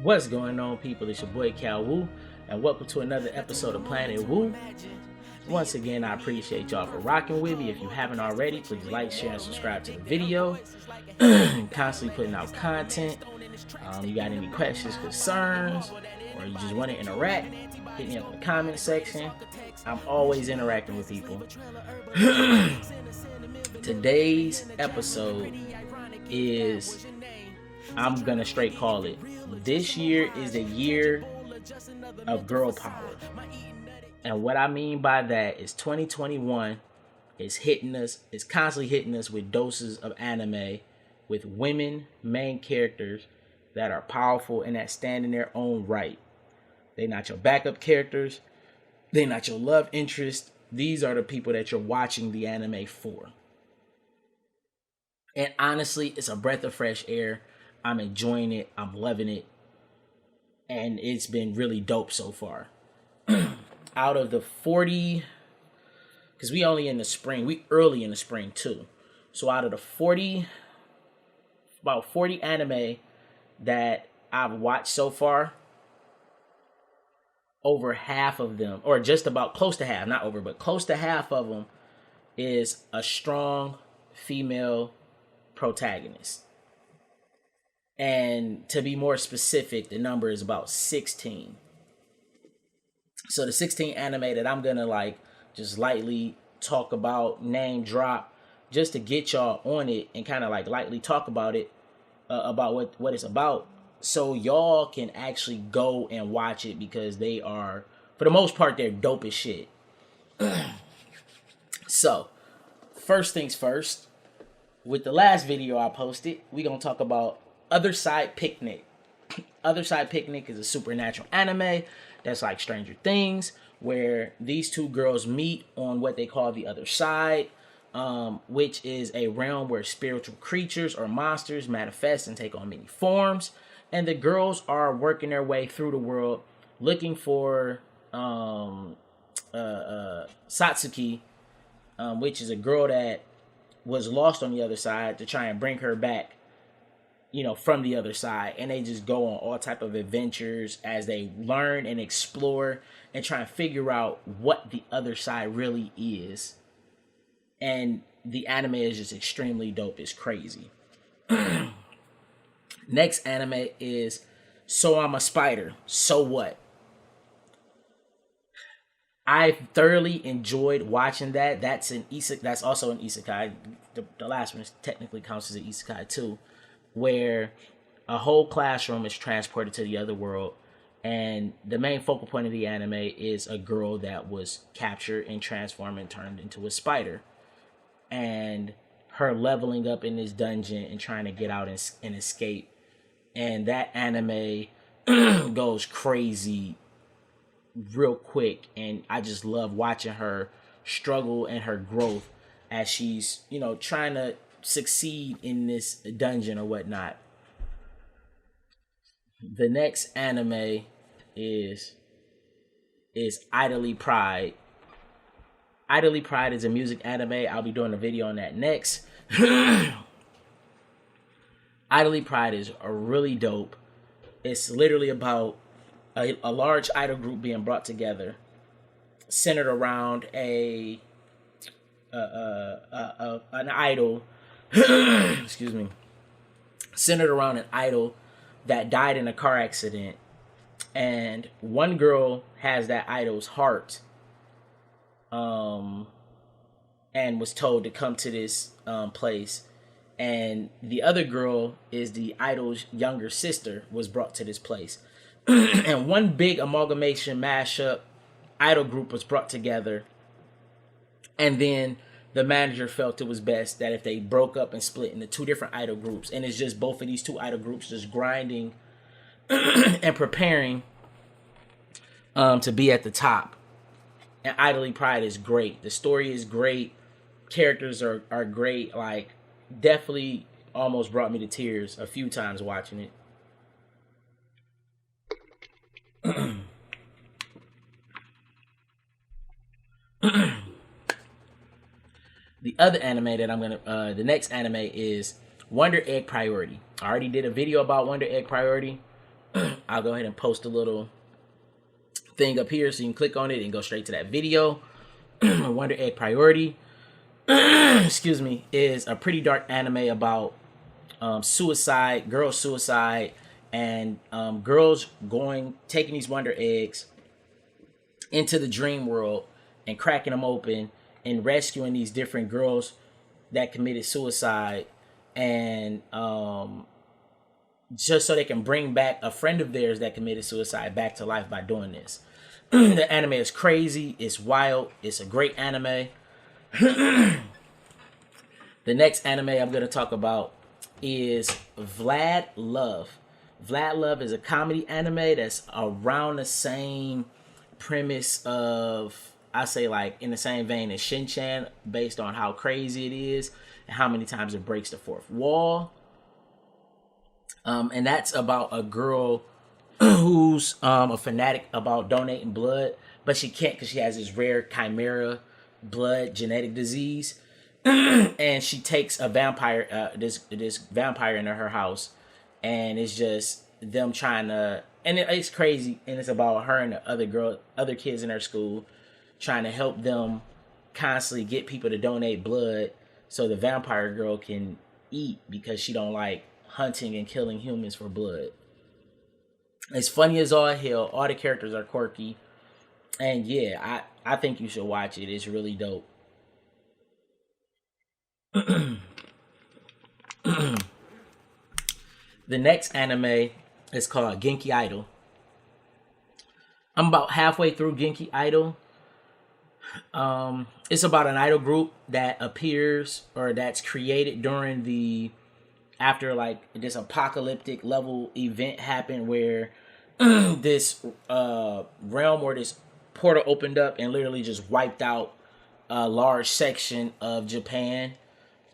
What's going on, people? It's your boy calwu, and welcome to another episode of planetwu. Once again, I appreciate y'all for rocking with me. If you haven't already, please like, share, and subscribe to the video. Constantly putting out content. You got any questions, concerns, or you just want to interact, hit me up in the comment section. I'm always interacting with people. Today's episode is, I'm gonna straight call it, this year is the year of girl power. And what I mean by that is 2021 is hitting us, is constantly hitting us with doses of anime with women main characters that are powerful and that stand in their own right. They're not your backup characters. They're not your love interest. These are the people that you're watching the anime for. And honestly, it's a breath of fresh air. I'm enjoying it. I'm loving it. And it's been really dope so far. Out of the 40, because we only in the spring, we early in the spring too. So out of the 40, about 40 anime that I've watched so far, over half of them, or just about close to half, not over, but close to half of them is a strong female protagonist. And to be more specific, the number is about 16. So the 16 anime that I'm gonna just lightly talk about, name drop, just to get y'all on it and kind of lightly talk about it, about what it's about, so y'all can actually go and watch it, because they are, for the most part, they're dope as shit. So, first things first, with the last video I posted, we gonna talk about Otherside Picnic. Otherside Picnic is a supernatural anime that's like Stranger Things, where these two girls meet on what they call the other side, which is a realm where spiritual creatures or monsters manifest and take on many forms. And the girls are working their way through the world looking for Satsuki, which is a girl that was lost on the other side, to try and bring her back, from the other side. And they just go on all type of adventures as they learn and explore and try and figure out what the other side really is. And the anime is just extremely dope. It's crazy. Next anime is So I'm a Spider, So What? I thoroughly enjoyed watching that. That's also an isekai. The last one technically counts as an isekai too, where a whole classroom is transported to the other world, and the main focal point of the anime is a girl that was captured and transformed and turned into a spider, and her leveling up in this dungeon and trying to get out and escape. And that anime goes crazy real quick, and I just love watching her struggle and her growth as she's, trying to succeed in this dungeon or whatnot. The next anime is Idoly Pride. Idoly Pride is a music anime. I'll be doing a video on that next. Idoly Pride is really dope. It's literally about a large idol group being brought together, centered around an idol. Excuse me. Centered around an idol that died in a car accident, and one girl has that idol's heart, and was told to come to this place. And the other girl is the idol's younger sister, was brought to this place. And one big amalgamation mashup idol group was brought together. And then the manager felt it was best that if they broke up and split into two different idol groups, and it's just both of these two idol groups just grinding and preparing to be at the top. And Idoly Pride is great. The story is great. Characters are great. Definitely almost brought me to tears a few times watching it. The other anime that I'm gonna, the next anime is Wonder Egg Priority. I already did a video about Wonder Egg Priority. I'll go ahead and post a little thing up here so you can click on it and go straight to that video. Wonder Egg Priority, excuse me, is a pretty dark anime about suicide, girl suicide, and girls taking these Wonder Eggs into the dream world and cracking them open and rescuing these different girls that committed suicide, and just so they can bring back a friend of theirs that committed suicide back to life by doing this. The anime is crazy, it's wild, it's a great anime. The next anime I'm going to talk about is Vlad Love. Vlad Love is a comedy anime that's around the same premise of, I say, like in the same vein as Shin-chan, based on how crazy it is and how many times it breaks the fourth wall. And that's about a girl who's a fanatic about donating blood, but she can't because she has this rare chimera blood genetic disease. And she takes a vampire, this vampire into her house, and it's just them trying to, and it's crazy, and it's about her and the other kids in her school trying to help them constantly get people to donate blood so the vampire girl can eat, because she don't like hunting and killing humans for blood. It's funny as all hell. All the characters are quirky, and yeah, I think you should watch it. It's really dope. The next anime is called Genki Idol. I'm about halfway through Genki Idol. It's about an idol group that appears, or that's created during after like this apocalyptic level event happened where this realm or this portal opened up and literally just wiped out a large section of Japan,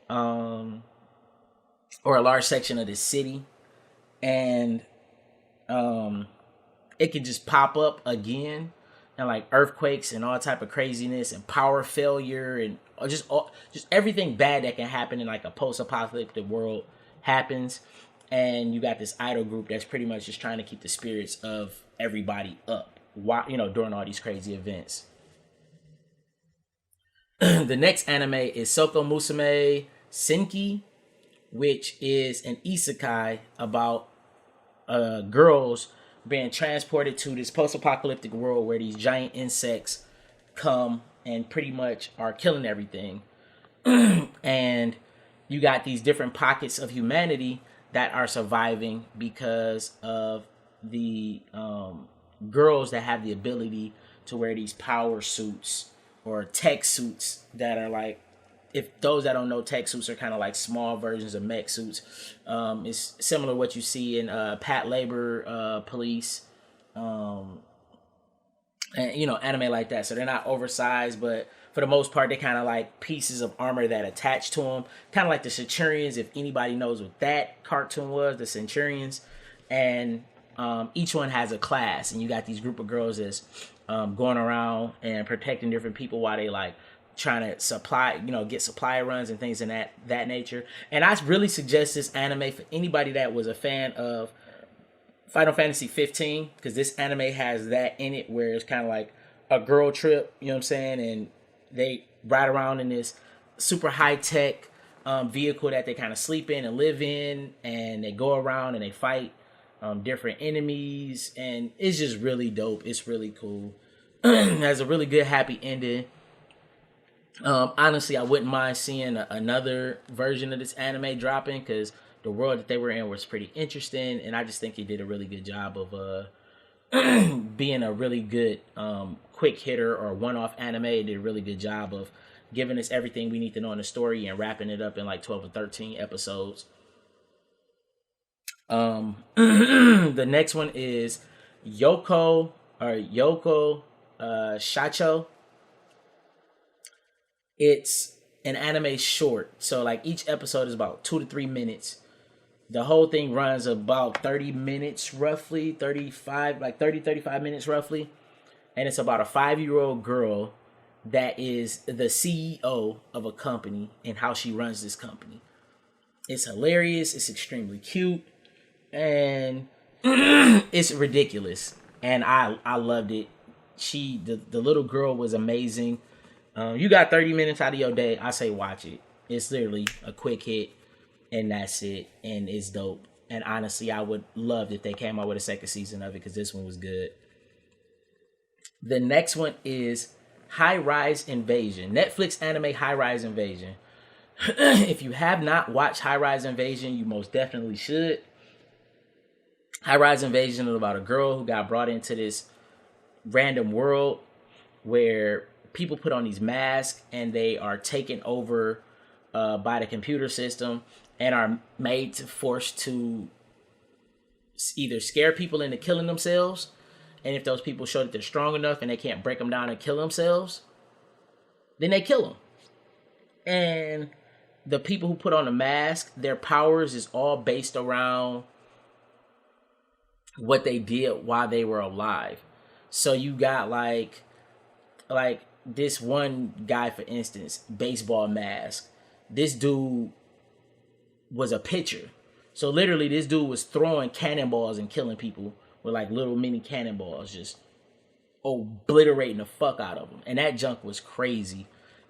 or a large section of the city, and it can just pop up again, and like earthquakes and all type of craziness and power failure and just everything bad that can happen in like a post-apocalyptic world happens. And you got this idol group that's pretty much just trying to keep the spirits of everybody up while, during all these crazy events. The next anime is Soco Musume Senki, which is an isekai about girls being transported to this post-apocalyptic world where these giant insects come and pretty much are killing everything. And you got these different pockets of humanity that are surviving because of the girls that have the ability to wear these power suits or tech suits that are like, if those that don't know, tech suits are kind of like small versions of mech suits. It's similar to what you see in Pat Labor Police, and anime like that. So they're not oversized, but for the most part, they're kind of like pieces of armor that attach to them, kind of like the Centurions. If anybody knows what that cartoon was, the Centurions, and each one has a class, and you got these group of girls that's going around and protecting different people while they like trying to supply, get supply runs and things in that nature. And I really suggest this anime for anybody that was a fan of Final Fantasy 15, because this anime has that in it where it's kind of like a girl trip, you know what I'm saying? And they ride around in this super high-tech vehicle that they kind of sleep in and live in, and they go around and they fight different enemies, and it's just really dope. It's really cool. It has a really good happy ending. Honestly, I wouldn't mind seeing another version of this anime dropping, because the world that they were in was pretty interesting, and I just think he did a really good job of being a really good quick hitter or one-off anime. It did a really good job of giving us everything we need to know in the story and wrapping it up in like 12 or 13 episodes. The next one is Youko Shachou. It's an anime short, so like each episode is about 2 to 3 minutes. The whole thing runs about 30 minutes roughly, 35 minutes roughly. And it's about a 5-year-old girl that is the CEO of a company and how she runs this company. It's hilarious. It's extremely cute. And It's ridiculous, and I loved it. The little girl was amazing. You got 30 minutes out of your day, I say watch it. It's literally a quick hit, and that's it, and it's dope. And honestly, I would love if they came out with a second season of it, because this one was good. The next one is High-RiseInvasion. Netflix anime High-RiseInvasion. If you have not watched High-RiseInvasion, you most definitely should. High-RiseInvasion is about a girl who got brought into this random world where people put on these masks and they are taken over by the computer system and are forced to either scare people into killing themselves, and if those people show that they're strong enough and they can't break them down and kill themselves, then they kill them. And the people who put on the mask, their powers is all based around what they did while they were alive. So you got like this one guy, for instance, baseball mask. This dude was a pitcher. So literally this dude was throwing cannonballs and killing people with like little mini cannonballs, just obliterating the fuck out of them. And that junk was crazy.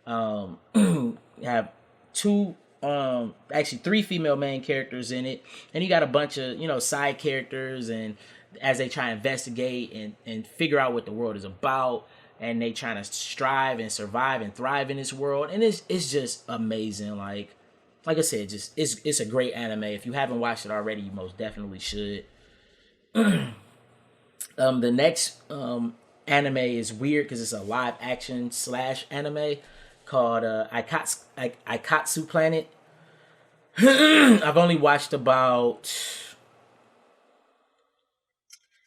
You have three female main characters in it, and you got a bunch of side characters, and as they try to investigate and figure out what the world is about, and they trying to strive and survive and thrive in this world, and it's just amazing. Like I said, just it's a great anime. If you haven't watched it already, you most definitely should. The next anime is weird because it's a live action / anime called Aikatsu Planet. I've only watched about,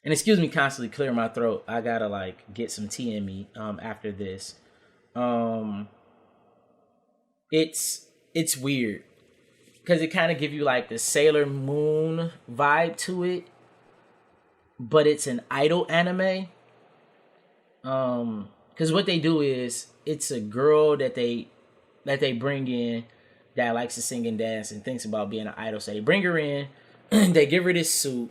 and excuse me constantly clear my throat, I gotta get some tea in me after this. It's weird because it kind of give you like the Sailor Moon vibe to it, but it's an idol anime. Because what they do is, it's a girl that they bring in that likes to sing and dance and thinks about being an idol. So they bring her in, they give her this suit,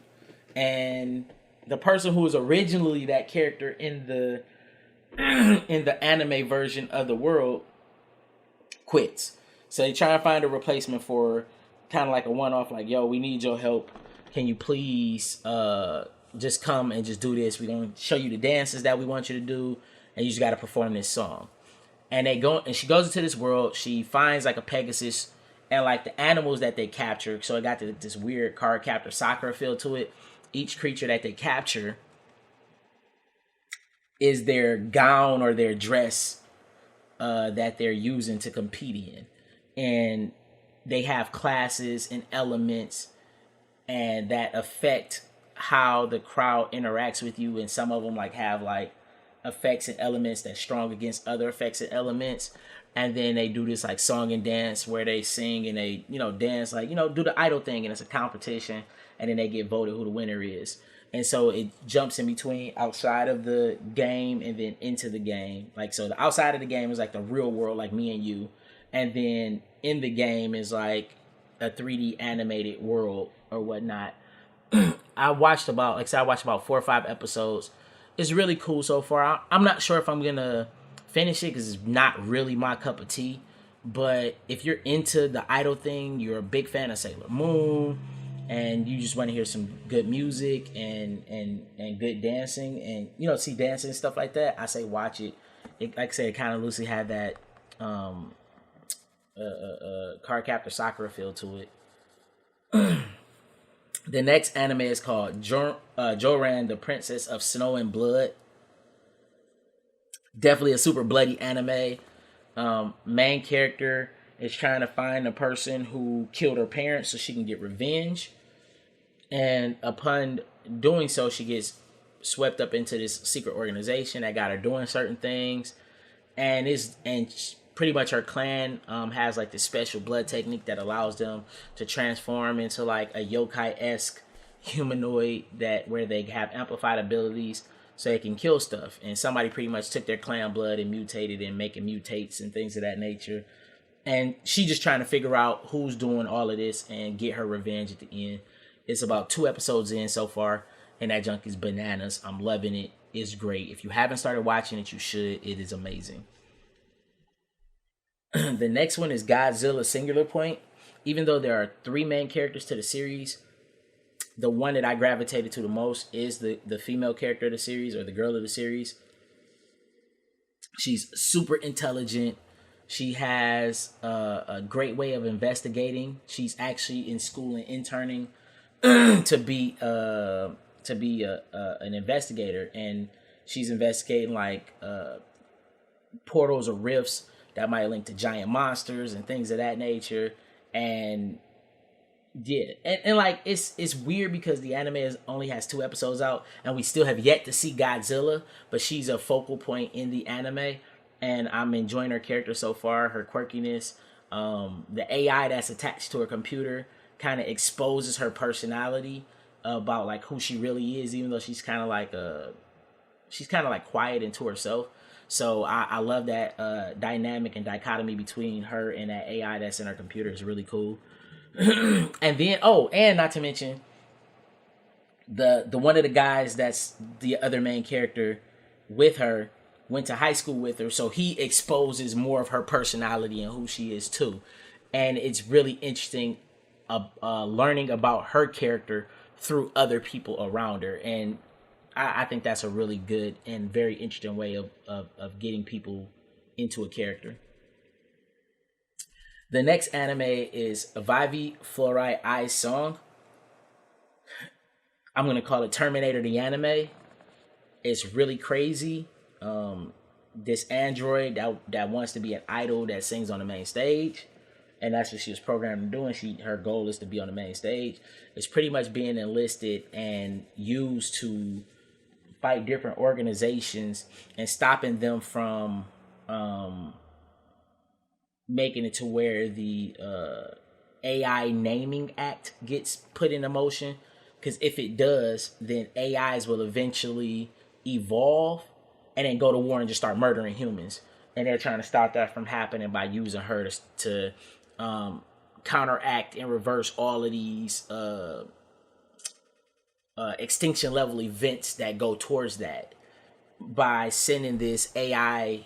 and the person who was originally that character in the anime version of the world quits. So they try to find a replacement for her, kind of like a one-off, like, yo, we need your help. Can you please just come and just do this? We're going to show you the dances that we want you to do, and you just got to perform this song. And she goes into this world. She finds like a Pegasus and like the animals that they capture. So it got this weird card captor Sakura feel to it. Each creature that they capture is their gown or their dress that they're using to compete in. And they have classes and elements and that affect how the crowd interacts with you. And some of them have effects and elements that's strong against other effects and elements. And then they do this song and dance where they sing and they dance do the idol thing, and it's a competition, and then they get voted who the winner is. And so it jumps in between outside of the game and then into the game. So the outside of the game is the real world, like me and you, and then in the game is a 3D animated world or whatnot. I watched about 4 or 5 episodes. It's really cool so far. I'm not sure if I'm gonna finish it because it's not really my cup of tea. But if you're into the idol thing, you're a big fan of Sailor Moon, and you just want to hear some good music and good dancing and see dancing and stuff like that, I say watch it. Like I said, it kind of loosely had that card captor Sakura feel to it. The next anime is called Joran, the Princess of Snow and Blood. Definitely a super bloody anime. Main character is trying to find the person who killed her parents so she can get revenge. And upon doing so, she gets swept up into this secret organization that got her doing certain things. And pretty much her clan has this special blood technique that allows them to transform into a yokai-esque humanoid where they have amplified abilities so they can kill stuff. And somebody pretty much took their clan blood and mutated and making mutates and things of that nature. And she just trying to figure out who's doing all of this and get her revenge at the end. It's about 2 episodes in so far, and that junk is bananas. I'm loving it. It's great. If you haven't started watching it, you should. It is amazing. The next one is Godzilla Singular Point. Even though there are 3 main characters to the series, the one that I gravitated to the most is the female character of the series, or the girl of the series. She's super intelligent. She has a great way of investigating. She's actually in school and interning to be an investigator, and she's investigating like portals or rifts that might link to giant monsters and things of that nature. And yeah, and like it's weird because the anime only has 2 episodes out, and we still have yet to see Godzilla, but she's a focal point in the anime, and I'm enjoying her character so far. Her quirkiness, the AI that's attached to her computer kind of exposes her personality about like who she really is, even though she's kind of like quiet and to herself. So I love that dynamic and dichotomy between her and that AI that's in her computer is really cool. And then and not to mention the one of the guys that's the other main character with her went to high school with her, so he exposes more of her personality and who she is too. And it's really interesting learning about her character through other people around her, and I think that's a really good and very interesting way of getting people into a character. The next anime is Vivy, Flourite, I's Song. I'm going to call it Terminator the anime. It's really crazy. This android that wants to be an idol that sings on the main stage. And that's what she was programmed to do. Her goal is to be on the main stage. It's pretty much being enlisted and used to fight different organizations and stopping them from making it to where the AI naming act gets put into motion. Because if it does, then AIs will eventually evolve and then go to war and just start murdering humans. And they're trying to stop that from happening by using her to counteract and reverse all of these extinction level events that go towards that by sending this AI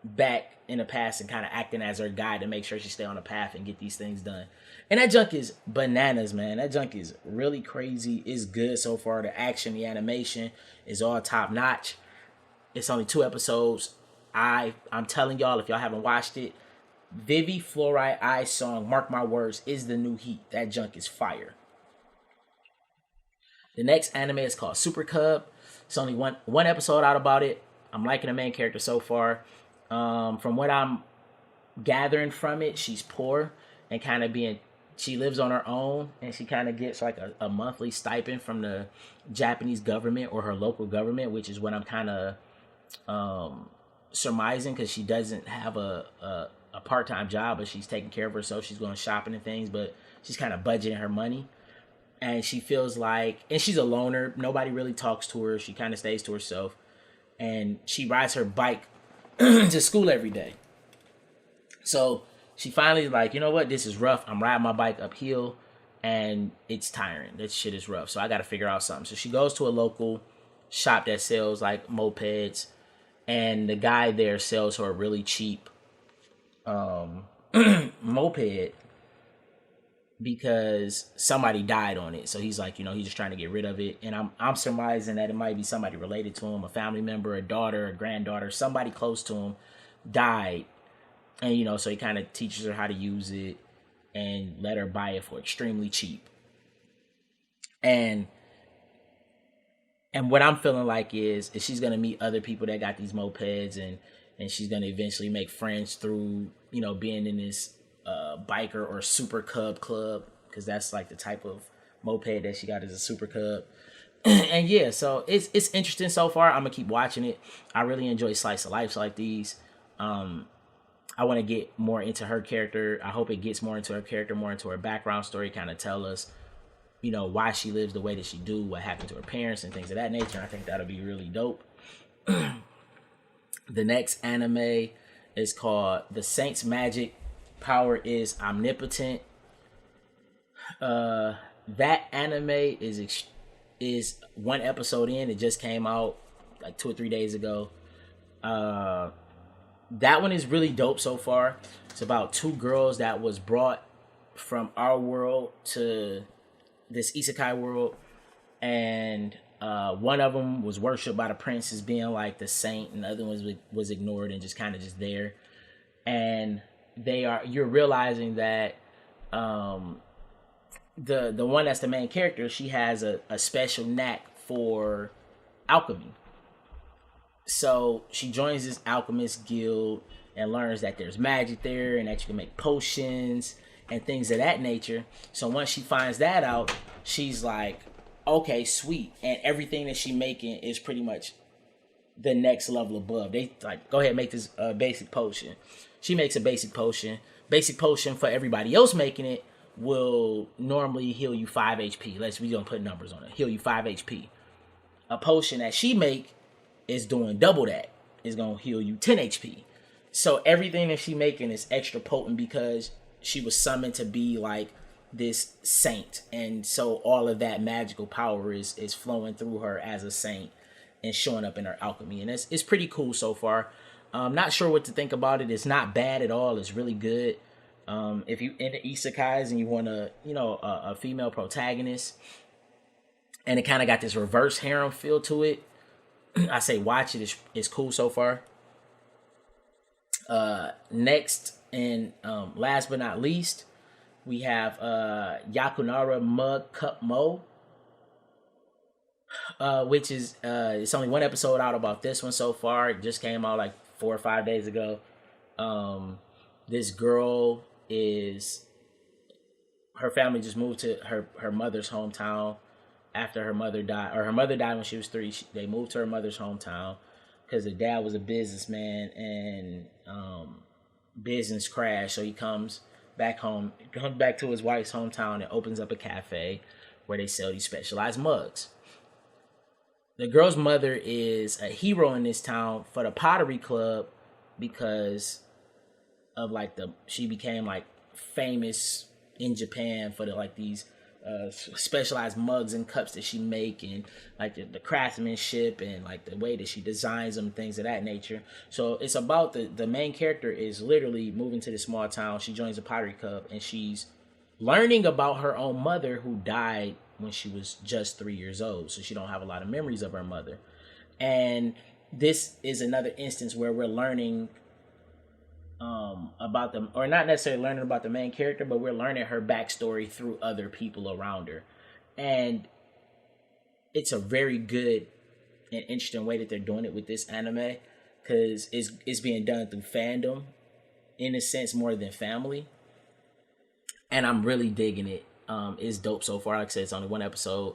back in the past and kind of acting as her guide to make sure she stay on the path and get these things done. And that junk is bananas, man. That junk is really crazy. It's good so far. The action, the animation is all top notch. It's only 2 episodes. I'm telling y'all, if y'all haven't watched it, Vivy, Flourite, I's Song, mark my words, is the new heat. That junk is fire. The next anime is called Super Cub. It's only one episode out about it. I'm liking the main character so far. From what I'm gathering from it, she's poor and she lives on her own, and she kind of gets like a monthly stipend from the Japanese government or her local government, which is what I'm kind of surmising, because she doesn't have a part-time job, but she's taking care of herself. She's going shopping and things, but she's kind of budgeting her money. And she feels like, and she's a loner. Nobody really talks to her. She kind of stays to herself. And she rides her bike to school every day. So she finally like, you know what? This is rough. I'm riding my bike uphill and it's tiring. That shit is rough. So I got to figure out something. So she goes to a local shop that sells like mopeds. And the guy there sells her a really cheap moped because somebody died on it. So he's like, he's just trying to get rid of it. And I'm surmising that it might be somebody related to him, a family member, a daughter, a granddaughter, somebody close to him died. And, so he kind of teaches her how to use it and let her buy it for extremely cheap. And what I'm feeling like is she's going to meet other people that got these mopeds, and she's going to eventually make friends through, being in this biker or super cub club, because that's like the type of moped that she got is a super cub. And yeah, so it's interesting so far. I'm gonna keep watching it. I really enjoy slice of lives like these. I want to get more into her character. I hope it gets more into her character, more into her background story, kind of tell us, why she lives the way that she do, what happened to her parents and things of that nature. I think that'll be really dope. The next anime is called The Saint's Magic Power is Omnipotent. that anime is one episode in. It just came out like 2 or 3 days ago. That one is really dope so far. It's about two girls that was brought from our world to this isekai world, and one of them was worshipped by the prince as being like the saint, and the other one was ignored and just kind of just there. And you're realizing that the one that's the main character, she has a special knack for alchemy. So she joins this alchemist guild and learns that there's magic there and that you can make potions and things of that nature. So once she finds that out, she's like, okay, sweet. And everything that she making is pretty much the next level above. They like, go ahead and make this basic potion. She makes a basic potion. Basic potion for everybody else making it will normally heal you 5 HP. We don't put numbers on it. Heal you 5 HP. A potion that she make is doing double that. It's going to heal you 10 HP. So everything that she making is extra potent because she was summoned to be like this saint. And so all of that magical power is flowing through her as a saint and showing up in her alchemy. And it's pretty cool so far. I'm not sure what to think about it. It's not bad at all. It's really good. If you into isekais and you want a female protagonist, and it kind of got this reverse harem feel to it, I say watch it. It's cool so far. Next and last but not least, we have Yakunara Mug Cup Mo, which is it's only one episode out about this one so far. It just came out like 4 or 5 days ago. This girl her family just moved to her mother's hometown after her mother died, or her mother died when she was 3. They moved to her mother's hometown because her dad was a businessman, and business crashed. So he comes back home, comes back to his wife's hometown and opens up a cafe where they sell these specialized mugs. The girl's mother is a hero in this town for the pottery club because of she became like famous in Japan for these specialized mugs and cups that she make, and like the craftsmanship and like the way that she designs them, things of that nature. So it's about the main character is literally moving to this small town. She joins a pottery club and she's learning about her own mother who died when she was just 3 years old. So she don't have a lot of memories of her mother. And this is another instance where we're learning about them, or not necessarily learning about the main character, but we're learning her backstory through other people around her. And it's a very good and interesting way that they're doing it with this anime, because it's being done through fandom, in a sense, more than family. And I'm really digging it. It's dope so far. Like I said, it's only one episode.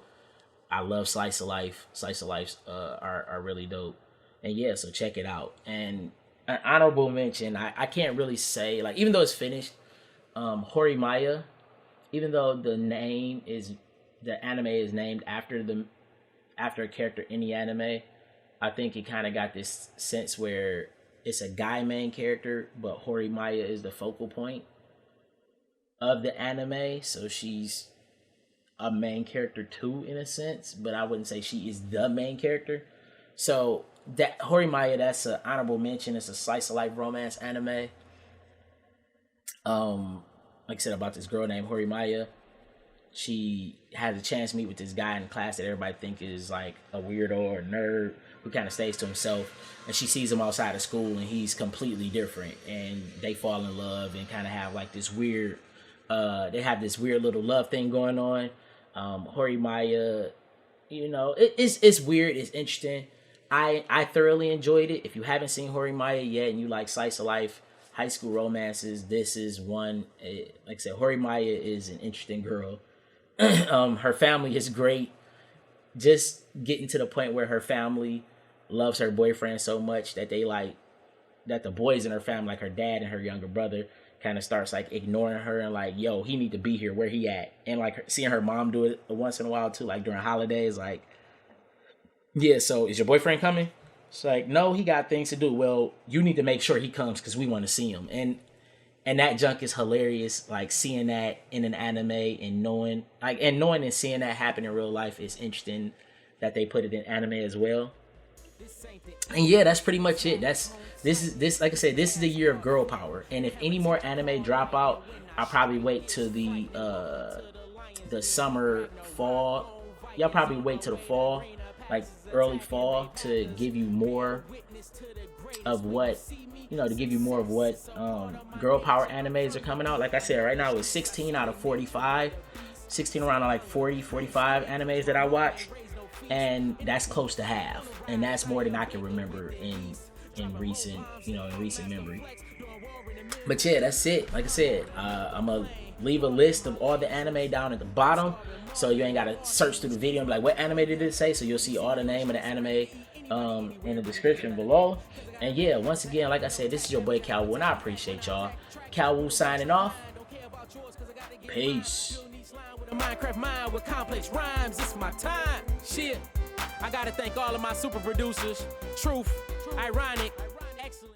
I love slice of life. Slice of lives are really dope. And yeah, so check it out. And an honorable mention, I can't really say, like, even though it's finished, Yuri Maya, even though the anime is named after a character in the anime, I think it kind of got this sense where it's a guy main character, but Yuri Maya is the focal point of the anime, so she's a main character too, in a sense, but I wouldn't say she is the main character. So that Yuri Maya, that's an honorable mention. It's a slice of life romance anime. Like I said, about this girl named Yuri Maya. She has a chance to meet with this guy in class that everybody think is like a weirdo or a nerd who kind of stays to himself, and she sees him outside of school and he's completely different, and they fall in love and kind of have like this weird they have this weird little love thing going on. Yuri Maya, it's weird, it's interesting. I thoroughly enjoyed it. If you haven't seen Yuri Maya yet and you like slice of life high school romances, this is one. Like I said, Yuri Maya is an interesting girl. Her family is great. Just getting to the point where her family loves her boyfriend so much that that the boys in her family, like her dad and her younger brother, kind of starts like ignoring her and like, yo, he need to be here, where he at? And like seeing her mom do it once in a while too, like during holidays, like, yeah, so is your boyfriend coming? It's like, no, he got things to do. Well, you need to make sure he comes because we want to see him. And And that junk is hilarious. Like seeing that in an anime and knowing and seeing that happen in real life is interesting that they put it in anime as well. And yeah, that's pretty much it. This like I said, this is the year of girl power. And if any more anime drop out, I'll probably wait till the summer, fall. Y'all probably wait till the fall, like early fall, to give you more of what, to give you more of what girl power animes are coming out. Like I said, right now it's 16 out of 45, 16 around like 40, 45 animes that I watch, and that's close to half, and that's more than I can remember in recent memory. But yeah, that's it. Like I said, I'm gonna leave a list of all the anime down at the bottom, so you ain't gotta search through the video and be like, what anime did it say? So you'll see all the name of the anime in the description below. And yeah, once again, like I said, this is your boy calwu, and I appreciate y'all. calwu signing off. Peace. Minecraft mind with complex rhymes, it's my time. Shit, I gotta thank all of my super producers. Truth, Ironic,